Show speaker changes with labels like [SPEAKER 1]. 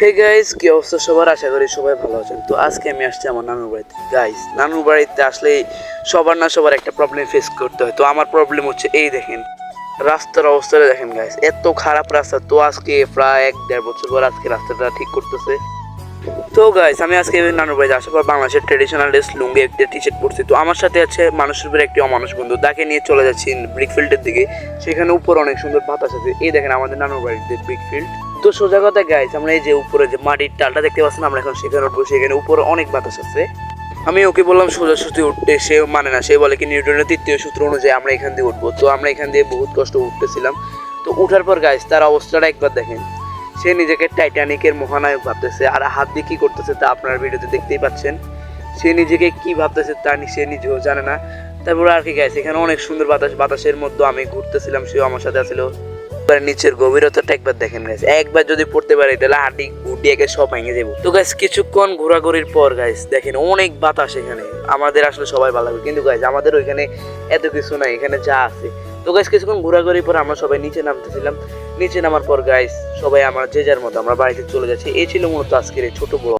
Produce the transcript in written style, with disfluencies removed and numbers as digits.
[SPEAKER 1] Hey guys, কি অবস্থা সবার? আশা করি সবাই ভালো আছেন। তো আজকে আমি আসছি আমার নানুর বাড়িতে। গাইস, নানুর বাড়িতে আসলে সবার একটা প্রবলেম ফেস করতে হয়। তো আমার প্রবলেম হচ্ছে এই দেখেন, রাস্তার অবস্থাটা দেখেন গাইস, এত খারাপ রাস্তা। তো আজকে প্রায় 1-1.5 বছর পর আজকে রাস্তাটা ঠিক করতেছে। তো গাইস, আমি আজকে নানুর বাড়িতে আসার পর বাংলাদেশের ট্রেডিশনাল ড্রেস লুঙ্গি একটা টি শার্ট পরছি। তো আমার সাথে আছে মানুষের উপরে একটি অমানুষ বন্ধু, তাকে নিয়ে চলে যাচ্ছি ব্রিকফিল্ডের দিকে। সেখানে উপর অনেক সুন্দর বাতাস আছে। এই দেখেন আমাদের নানুর বাড়িতে ব্রিকফিল্ড। তো সোজা কথা গাইস, আমরা এই যে উপরে যে মাটির টালটা দেখতে পাচ্ছেন, আমরা এখন সেখানে উঠবো। সেখানে উপরে অনেক বাতাস আছে। আমি ওকে বললাম সোজাসুজি উঠতে, সে মানে না। সে বলে কি নিউটনের তৃতীয় সূত্র অনুযায়ী আমরা এখান দিয়ে উঠবো। তো আমরা এখান দিয়ে বহুত কষ্ট উঠতেছিলাম। তো উঠার পর গাইস, তার অবস্থাটা একবার দেখেন। সে নিজেকে টাইটানিকের মহানায়ক ভাবতেছে, আর হাত দিয়ে কি করতেছে তা আপনার ভিডিওতে দেখতেই পাচ্ছেন। সে নিজেকে কি ভাবতেছে তা সে নিজেও জানে না। তারপরে আর কি গাইস, এখানে অনেক সুন্দর বাতাস, বাতাসের মধ্যে আমি ঘুরতেছিলাম, সেও আমার সাথে আসছিল। নিচের গভীরতাটা একবার দেখেন গাইস, একবার যদি পড়তে পারে তাহলে হাঁটি গুটি একে সব ভেঙে যাবো। তো গাইস, কিছুক্ষণ ঘোরাঘুরির পর গাইস দেখেন অনেক বাতাস এখানে। আমাদের আসলে সবাই ভালো লাগবে, কিন্তু গাইস আমাদের ওইখানে এত কিছু নাই, এখানে যা আছে। তো গাইস, কিছুক্ষণ ঘোরাঘুরির পর আমরা সবাই নিচে নামতেছিলাম। নিচে নামার পর গাইস সবাই আমরা যে যার মতো আমরা বাড়িতে চলে যাচ্ছি। এই ছিল মূলত আজকের এই ছোট বড়